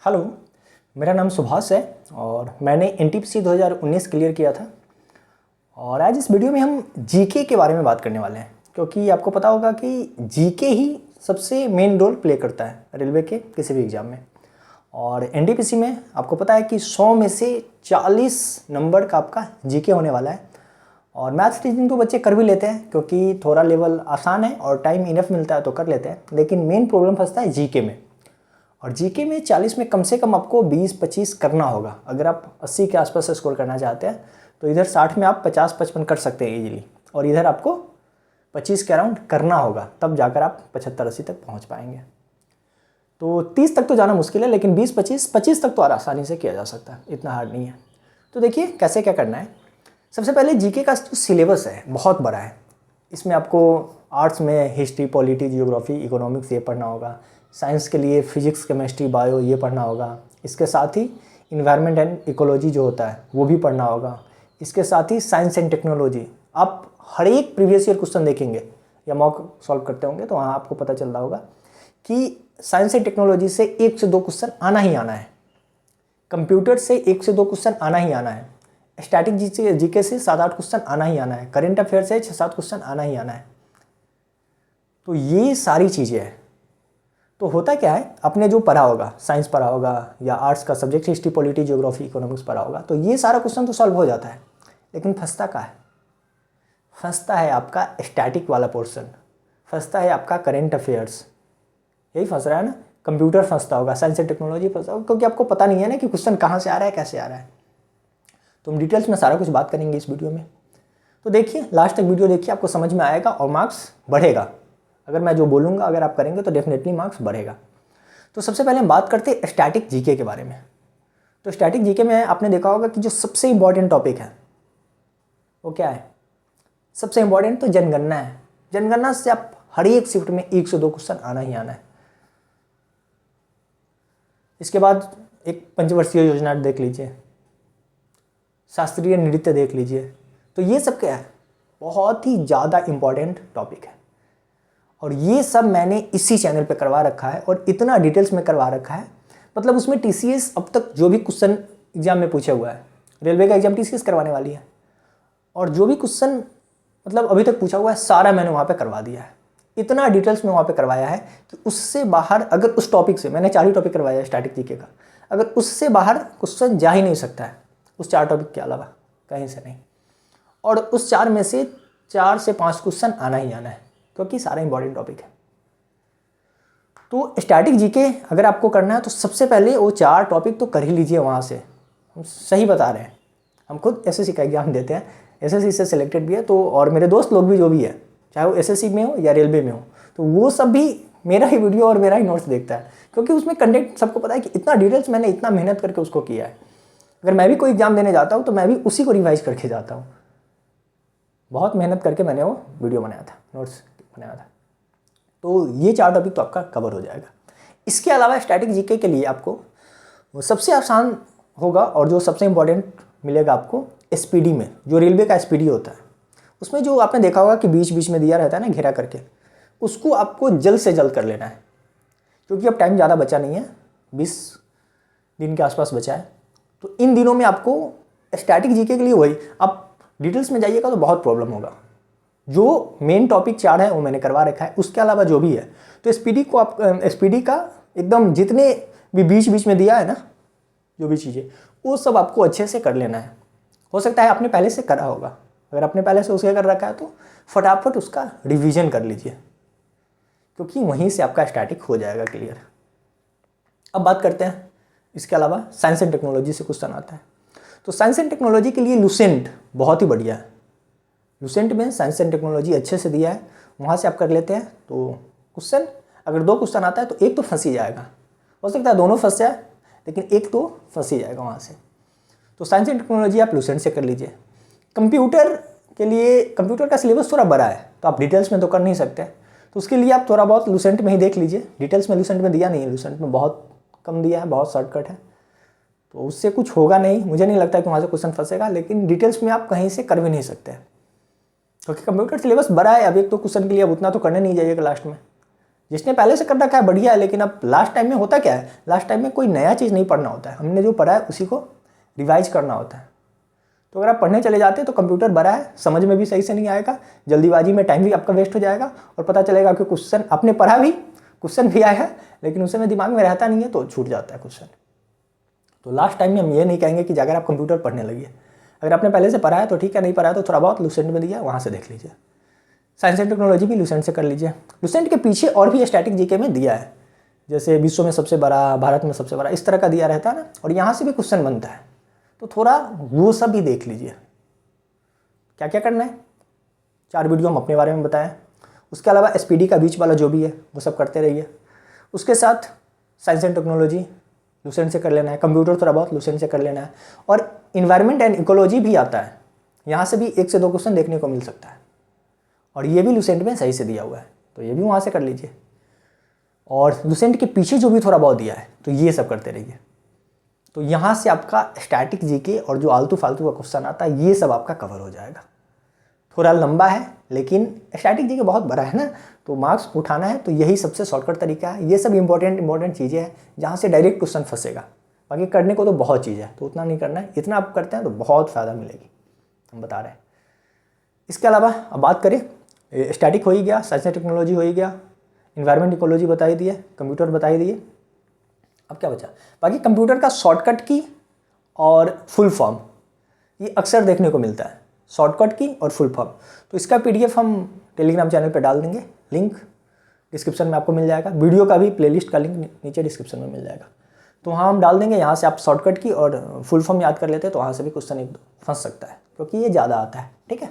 Hello, मेरा नाम सुभाष है और मैंने एनटीपीसी 2019 क्लियर किया था। और आज इस वीडियो में हम जीके के बारे में बात करने वाले हैं, क्योंकि आपको पता होगा कि जीके ही सबसे मेन रोल प्ले करता है रेलवे के किसी भी एग्ज़ाम में। और एनटीपीसी में आपको पता है कि 100 में से 40 नंबर का आपका जीके होने वाला है। और मैथ्स रीजनिंग तो बच्चे कर भी लेते हैं, क्योंकि थोड़ा लेवल आसान है और टाइम इनफ मिलता है तो कर लेते हैं। लेकिन मेन प्रॉब्लम फंसता है जीके में। और जीके में 40 में कम से कम आपको 20-25 करना होगा। अगर आप 80 के आसपास स्कोर करना चाहते हैं तो इधर 60 में आप 50-55 कर सकते हैं इजीली, और इधर आपको 25 के अराउंड करना होगा, तब जाकर आप 75-80 तक पहुंच पाएंगे। तो 30 तक तो जाना मुश्किल है, लेकिन 20-25 तक तो आसानी से किया जा सकता है, इतना हार्ड नहीं है। तो देखिए कैसे क्या करना है। सबसे पहले जीके का जो सिलेबस है बहुत बड़ा है। इसमें आपको आर्ट्स में हिस्ट्री, पॉलिटी, जियोग्राफी, इकोनॉमिक्स ये पढ़ना होगा। साइंस के लिए फिजिक्स, केमिस्ट्री, बायो ये पढ़ना होगा। इसके साथ ही इन्वायरमेंट एंड इकोलॉजी जो होता है वो भी पढ़ना होगा। इसके साथ ही साइंस एंड टेक्नोलॉजी। आप हर एक प्रीवियस ईयर क्वेश्चन देखेंगे या मॉक सॉल्व करते होंगे तो वहाँ आपको पता चल रहा होगा कि साइंस एंड टेक्नोलॉजी से 1 से 2 क्वेश्चन आना ही आना है। कंप्यूटर से 1 से 2 क्वेश्चन आना ही आना है। स्टैटिक जीके से 7-8 क्वेश्चन आना ही आना है। करेंट अफेयर से 6-7 क्वेश्चन आना ही आना है। तो ये सारी चीज़ें हैं। तो होता क्या है, आपने जो पढ़ा होगा, साइंस पढ़ा होगा या आर्ट्स का subject history, polity, geography, economics पढ़ा होगा, तो ये सारा क्वेश्चन तो सॉल्व हो जाता है। लेकिन फंसता क्या है? फंसता है आपका स्टैटिक वाला पोर्शन, फंसता है आपका करेंट अफेयर्स। यही फंस रहा है ना। कंप्यूटर फंसता होगा, साइंस एंड टेक्नोलॉजी फंसता होगा, क्योंकि आपको पता नहीं है ना कि क्वेश्चन कहाँ से आ रहा है, कैसे आ रहा है। तो हम डिटेल्स में सारा कुछ बात करेंगे इस वीडियो में। तो देखिए, लास्ट तक वीडियो देखिए, आपको समझ में आएगा और मार्क्स बढ़ेगा। अगर मैं जो बोलूँगा अगर आप करेंगे तो डेफिनेटली मार्क्स बढ़ेगा। तो सबसे पहले हम बात करते हैं स्टैटिक जीके के बारे में। तो स्टैटिक जीके में आपने देखा होगा कि जो सबसे इंपॉर्टेंट टॉपिक है वो क्या है? सबसे इंपॉर्टेंट तो जनगणना है। जनगणना से आप हर एक शिफ्ट में 1 से 2 क्वेश्चन आना ही आना है। इसके बाद एक पंचवर्षीय योजना देख लीजिए, शास्त्रीय नृत्य देख लीजिए। तो ये सब क्या है? बहुत ही ज़्यादा इम्पॉर्टेंट टॉपिक है। और ये सब मैंने इसी चैनल पे करवा रखा है और इतना डिटेल्स में करवा रखा है। मतलब उसमें टीसीएस अब तक जो भी क्वेश्चन एग्जाम में पूछा हुआ है, रेलवे का एग्जाम टीसीएस करवाने वाली है, और जो भी क्वेश्चन मतलब अभी तक पूछा हुआ है सारा मैंने वहाँ पे करवा दिया है। इतना डिटेल्स में वहाँ पे करवाया है कि उससे बाहर, अगर उस टॉपिक से, मैंने 4 ही टॉपिक करवाया है स्टैटिक जीके का, अगर उससे बाहर क्वेश्चन जा ही नहीं सकता है उस 4 टॉपिक के अलावा, कहीं से नहीं। और उस 4 में से 4 से 5 क्वेश्चन आना ही आना है, क्योंकि सारा इंपॉर्टेंट टॉपिक है। तो स्टैटिक जीके अगर आपको करना है तो सबसे पहले वो 4 टॉपिक तो कर ही लीजिए वहाँ से। हम सही बता रहे हैं, हम खुद एसएससी का एग्जाम देते हैं, एसएससी से सिलेक्टेड भी है। तो और मेरे दोस्त लोग भी जो भी है, चाहे वो एसएससी में हो या रेलवे में हो, तो वो सब भी मेरा ही वीडियो और मेरा ही नोट्स देखता है, क्योंकि उसमें कंटेंट सबको पता है कि इतना डिटेल्स मैंने इतना मेहनत करके उसको किया है। अगर मैं भी कोई एग्जाम देने जाता हूँ तो मैं भी उसी को रिवाइज करके जाता हूँ। बहुत मेहनत करके मैंने वो वीडियो बनाया था, नोट्स बनाया था। तो ये 4 टॉपिक तो आपका कवर हो जाएगा। इसके अलावा स्टैटिक जीके के लिए आपको सबसे आसान होगा और जो सबसे इम्पोर्टेंट मिलेगा आपको एसपीडी में, जो रेलवे का एसपीडी होता है, उसमें जो आपने देखा होगा कि बीच बीच में दिया रहता है ना घेरा करके, उसको आपको जल्द से जल्द कर लेना है, क्योंकि अब टाइम ज़्यादा बचा नहीं है, 20 दिन के आसपास बचा है। तो इन दिनों में आपको स्टैटिक जीके के लिए वही, आप डिटेल्स में जाइएगा तो बहुत प्रॉब्लम होगा। जो मेन टॉपिक 4 है वो मैंने करवा रखा है, उसके अलावा जो भी है तो एसपीडी को आप एसपीडी का एकदम जितने भी बीच बीच में दिया है ना जो भी चीज़ें, वो सब आपको अच्छे से कर लेना है। हो सकता है आपने पहले से करा होगा, अगर आपने पहले से उसके कर रखा है तो फटाफट उसका रिवीजन कर लीजिए, क्योंकि वहीं से आपका स्टैटिक हो जाएगा क्लियर। अब बात करते हैं इसके अलावा साइंस एंड टेक्नोलॉजी से क्वेश्चन आता है। तो साइंस एंड टेक्नोलॉजी के लिए लुसेंट बहुत ही बढ़िया है। लुसेंट में साइंस एंड टेक्नोलॉजी अच्छे से दिया है, वहाँ से आप कर लेते हैं। तो क्वेश्चन अगर 2 क्वेश्चन आता है तो एक तो फंस ही जाएगा, हो सकता है दोनों फंस जाए, लेकिन एक तो फंस ही जाएगा वहाँ से। तो साइंस एंड टेक्नोलॉजी आप लुसेंट से कर लीजिए। कंप्यूटर के लिए, कंप्यूटर का सिलेबस थोड़ा बड़ा है तो आप डिटेल्स में तो कर नहीं सकते, तो उसके लिए आप थोड़ा बहुत लुसेंट में ही देख लीजिए। डिटेल्स में लुसेंट में दिया नहीं है, लुसेंट में बहुत कम दिया है, बहुत शॉर्टकट है, तो उससे कुछ होगा नहीं। मुझे नहीं लगता कि वहाँ से क्वेश्चन फंसेगा, लेकिन डिटेल्स में आप कहीं से कर भी नहीं सकते, क्योंकि कंप्यूटर सिलेबस बड़ा है। अब एक तो क्वेश्चन के लिए अब उतना तो करने नहीं जाइएगा लास्ट में, जिसने पहले से कर रखा है बढ़िया है, लेकिन अब लास्ट टाइम में होता क्या है, लास्ट टाइम में कोई नया चीज़ नहीं पढ़ना होता है, हमने जो पढ़ा है उसी को रिवाइज करना होता है। तो अगर आप पढ़ने चले जाते हैं तो कंप्यूटर बड़ा है, समझ में भी सही से नहीं आएगा, जल्दीबाजी में टाइम भी आपका वेस्ट हो जाएगा और पता चलेगा कि क्वेश्चन आपने पढ़ा भी, क्वेश्चन भी आया है, लेकिन उस समय दिमाग में रहता नहीं है तो छूट जाता है क्वेश्चन। तो लास्ट टाइम में हम ये नहीं कहेंगे कि जाकर आप कंप्यूटर पढ़ने लगिए। अगर आपने पहले से पढ़ा है तो ठीक है, नहीं पढ़ा है तो थोड़ा बहुत लुसेंट में दिया वहाँ से देख लीजिए। साइंस एंड टेक्नोलॉजी भी लुसेंट से कर लीजिए। लुसेंट के पीछे और भी स्टैटिक जीके में दिया है, जैसे विश्व में सबसे बड़ा, भारत में सबसे बड़ा, इस तरह का दिया रहता है ना, और यहाँ से भी क्वेश्चन बनता है, तो थोड़ा वो सब भी देख लीजिए। क्या क्या करना है, 4 वीडियो हम अपने बारे में बताएं, उसके अलावा SPD का बीच वाला जो भी है वो सब करते रहिए। उसके साथ साइंस एंड टेक्नोलॉजी लुसेंट से कर लेना है, कंप्यूटर थोड़ा बहुत लुसेंट से कर लेना है, और इन्वायरमेंट एंड इकोलॉजी भी आता है, यहाँ से भी 1 से 2 क्वेश्चन देखने को मिल सकता है, और ये भी लुसेंट में सही से दिया हुआ है, तो ये भी वहाँ से कर लीजिए। और लुसेंट के पीछे जो भी थोड़ा बहुत दिया है तो ये सब करते रहिए। तो यहाँ से आपका स्टैटिक जीके और जो आलतू फालतू का क्वेश्चन आता है ये सब आपका कवर हो जाएगा। थोड़ा लंबा है लेकिन स्टैटिक जीके बहुत बड़ा है ना, तो मार्क्स उठाना है तो यही सबसे शॉर्टकट तरीका है। ये सब इंपॉर्टेंट चीज़ें हैं जहाँ से डायरेक्ट क्वेश्चन फंसेगा, बाकी करने को तो बहुत चीज़ है, तो उतना नहीं करना है, इतना आप करते हैं तो बहुत फ़ायदा मिलेगी, हम बता रहे हैं। इसके अलावा अब बात करें, स्टैटिक हो ही गया, साइंस एंड टेक्नोलॉजी हो ही गया, इन्वायरमेंट इकोलॉजी बता ही दिए, कंप्यूटर बता ही दिए, अब क्या बचा, बाकी कंप्यूटर का शॉर्टकट की और फुल फॉर्म ये अक्सर देखने को मिलता है, शॉर्टकट की और फुल फॉर्म। तो इसका PDF हम टेलीग्राम चैनल पे डाल देंगे, लिंक डिस्क्रिप्शन में आपको मिल जाएगा, वीडियो का भी प्लेलिस्ट का लिंक नीचे डिस्क्रिप्शन में मिल जाएगा, तो वहाँ हम डाल देंगे। यहाँ से आप शॉर्टकट की और फुल फॉर्म याद कर लेते हैं तो वहाँ से भी क्वेश्चन एक फंस सकता है, क्योंकि ये ज़्यादा आता है। ठीक है,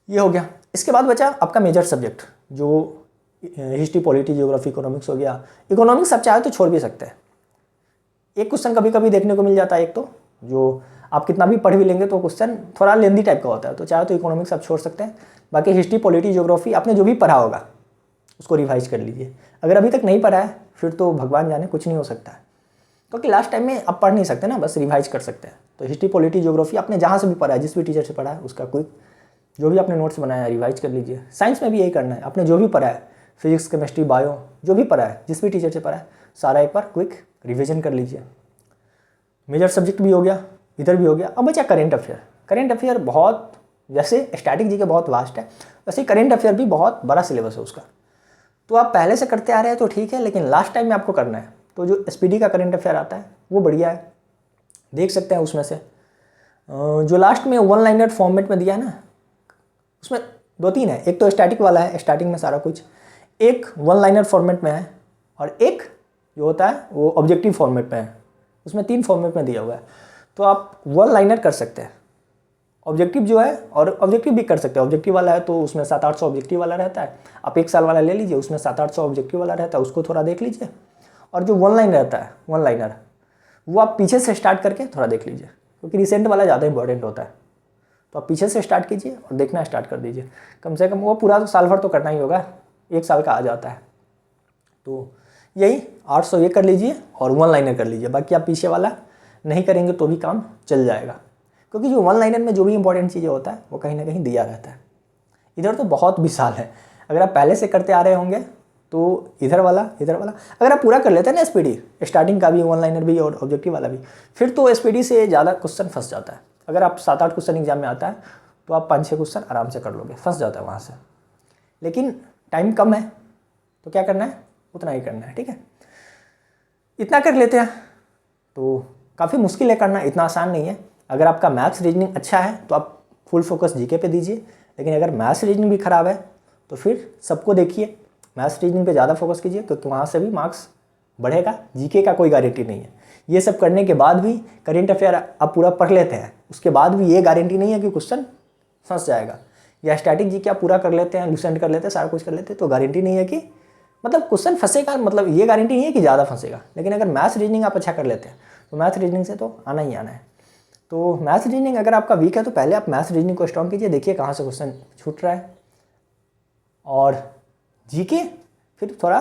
ये हो गया। इसके बाद बचा आपका मेजर सब्जेक्ट, जो हिस्ट्री, पॉलिटी, जियोग्राफी, इकोनॉमिक्स हो गया। इकोनॉमिक्स आप चाहे तो छोड़ भी सकते हैं, एक क्वेश्चन कभी कभी देखने को मिल जाता है, एक तो जो आप कितना भी पढ़ भी लेंगे तो क्वेश्चन थोड़ा लेंदी टाइप का होता है, तो चाहे तो इकोनॉमिक्स आप छोड़ सकते हैं। बाकी हिस्ट्री, पॉलिटी, जियोग्राफी आपने जो भी पढ़ा होगा उसको रिवाइज कर लीजिए। अगर अभी तक नहीं पढ़ा है फिर तो भगवान जाने कुछ नहीं हो सकता है, क्योंकि लास्ट टाइम में आप पढ़ नहीं सकते ना, बस रिवाइज कर सकते हैं। तो हिस्ट्री, पॉलिटी, जियोग्राफी आपने जहाँ से भी पढ़ा है, जिस भी टीचर से पढ़ा है उसका कोई जो भी आपने नोट्स बनाया है रिवाइज कर लीजिए। साइंस में भी यही करना है, आपने जो भी पढ़ा है, फिजिक्स, केमिस्ट्री, बायो, जो भी पढ़ा है, जिस भी टीचर से पढ़ा है, सारा एक बार क्विक रिविजन कर लीजिए। मेजर सब्जेक्ट भी हो गया, इधर भी हो गया। अब बचा करेंट अफेयर। करेंट अफेयर बहुत, जैसे स्टैटिक जीके बहुत वास्ट है, वैसे करेंट अफेयर भी बहुत बड़ा सिलेबस है उसका। तो आप पहले से करते आ रहे हैं तो ठीक है, लेकिन लास्ट टाइम में आपको करना है तो जो SPD का करेंट अफेयर आता है वो बढ़िया है, देख सकते हैं। उसमें से जो लास्ट में 1 लाइनर फॉर्मेट में दिया है ना, उसमें 2-3 है। एक तो स्टैटिक वाला है, स्टार्टिंग में सारा कुछ, एक 1 लाइनर फॉर्मेट में है, और एक जो होता है वो ऑब्जेक्टिव फॉर्मेट में है। उसमें 3 फॉर्मेट में दिया हुआ है, तो आप 1 लाइनर कर सकते हैं। ऑब्जेक्टिव जो है, और ऑब्जेक्टिव भी कर सकते हैं। ऑब्जेक्टिव वाला है तो उसमें 700-800 ऑब्जेक्टिव वाला रहता है, आप 1 साल वाला ले लीजिए, उसमें 700-800 ऑब्जेक्टिव वाला रहता है, उसको थोड़ा देख लीजिए। और जो 1 लाइन रहता है, 1 लाइनर, वो आप पीछे से स्टार्ट करके थोड़ा देख लीजिए, क्योंकि रिसेंट वाला ज़्यादा इंपॉर्टेंट होता है। तो आप पीछे से स्टार्ट कीजिए और देखना स्टार्ट कर दीजिए। कम से कम वो पूरा तो साल भर तो करना ही होगा, 1 साल का आ जाता है। तो यही 800 ये कर लीजिए और 1 लाइनर कर लीजिए, बाकी आप पीछे वाला नहीं करेंगे तो भी काम चल जाएगा, क्योंकि जो 1 लाइनर में जो भी इंपॉर्टेंट चीज़ें होता है वो कहीं ना कहीं दिया रहता है। इधर तो बहुत विशाल है, अगर आप पहले से करते आ रहे होंगे तो इधर वाला अगर आप पूरा कर लेते हैं ना SPD, स्टार्टिंग का भी, 1 लाइनर भी और ऑब्जेक्टिव वाला भी, फिर तो SPD से ज़्यादा क्वेश्चन फंस जाता है। अगर आप 7-8 क्वेश्चन एग्जाम में आता है तो आप 5-6 क्वेश्चन आराम से कर लोगे, फंस जाता है वहाँ से। लेकिन टाइम कम है तो क्या करना है, उतना ही करना है। ठीक है, इतना कर लेते हैं। तो काफ़ी मुश्किल है करना, इतना आसान नहीं है। अगर आपका मैथ्स रीजनिंग अच्छा है तो आप फुल फोकस जीके पे दीजिए, लेकिन अगर मैथ्स रीजनिंग भी ख़राब है तो फिर सबको देखिए, मैथ्स रीजनिंग पे ज़्यादा फोकस कीजिए, क्योंकि वहाँ से भी मार्क्स बढ़ेगा। जीके का कोई गारंटी नहीं है। ये सब करने के बाद भी करेंट अफेयर आप पूरा पढ़ लेते हैं, उसके बाद भी ये गारंटी नहीं है कि क्वेश्चन फंस जाएगा। या स्टैटिक जीके आप पूरा कर लेते हैं, लुसेंट कर लेते हैं, सारा कुछ कर लेते हैं, तो गारंटी नहीं है कि मतलब क्वेश्चन फंसेगा, मतलब ये गारंटी नहीं है कि ज़्यादा फंसेगा। लेकिन अगर मैथ्स रीजनिंग आप अच्छा कर लेते हैं तो मैथ्स रीजनिंग से तो आना ही आना है। तो मैथ्स रीजनिंग अगर आपका वीक है तो पहले आप मैथ्स रीजनिंग को स्ट्रॉन्ग कीजिए, देखिए कहाँ से क्वेश्चन छूट रहा है। और जीके फिर थोड़ा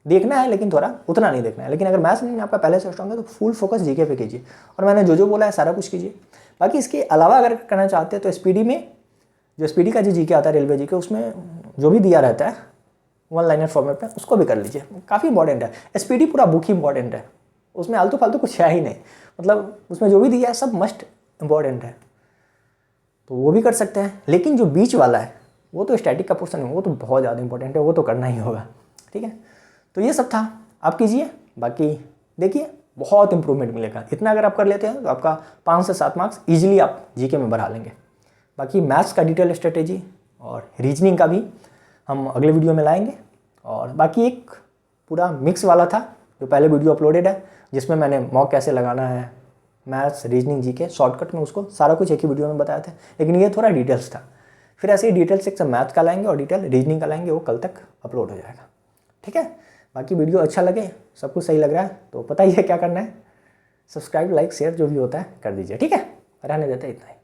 देखना है, लेकिन थोड़ा उतना नहीं देखना है। लेकिन अगर मैथ्स रीजनिंग आपका पहले से स्ट्रॉन्ग है तो फुल फोकस जीके पे कीजिए, और मैंने जो बोला है सारा कुछ कीजिए। बाकी इसके अलावा अगर करना चाहते हैं तो SPD में, जो SPD का जो जीके आता है रेलवे जीके, उसमें जो भी दिया रहता है वन लाइनर फॉर्मेट में, उसको भी कर लीजिए, काफ़ी इंपॉर्टेंट है। एसपीटी पूरा बुक ही इंपॉर्टेंट है, उसमें आलतू फालतू कुछ है ही नहीं, मतलब उसमें जो भी दिया है सब मस्ट इंपॉर्टेंट है, तो वो भी कर सकते हैं। लेकिन जो बीच वाला है वो तो स्टैटिक का पोर्शन है, वो तो बहुत ज़्यादा इंपॉर्टेंट है, वो तो करना ही होगा, ठीक है। तो ये सब था, आप कीजिए, बाकी देखिए बहुत इंप्रूवमेंट मिलेगा। इतना अगर आप कर लेते हैं तो आपका 5 से 7 मार्क्स ईजिली आप जीके में बढ़ा लेंगे। बाकी मैथ्स का डिटेल स्ट्रेटेजी और रीजनिंग का भी हम अगले वीडियो में लाएंगे। और बाकी एक पूरा मिक्स वाला था जो पहले वीडियो अपलोडेड है, जिसमें मैंने मॉक कैसे लगाना है, मैथ्स, रीजनिंग, जीके शॉर्टकट में उसको सारा कुछ एक ही वीडियो में बताया था, लेकिन ये थोड़ा डिटेल्स था। फिर ऐसे ही डिटेल सेक्शन मैथ्स का लाएंगे और डिटेल रीजनिंग का लाएंगे, वो कल तक अपलोड हो जाएगा, ठीक है। बाकी वीडियो अच्छा लगे, सब कुछ सही लग रहा है तो पता ही है क्या करना है, सब्सक्राइब, लाइक, शेयर जो भी होता है कर दीजिए, ठीक है। रहने देते हैं इतना ही।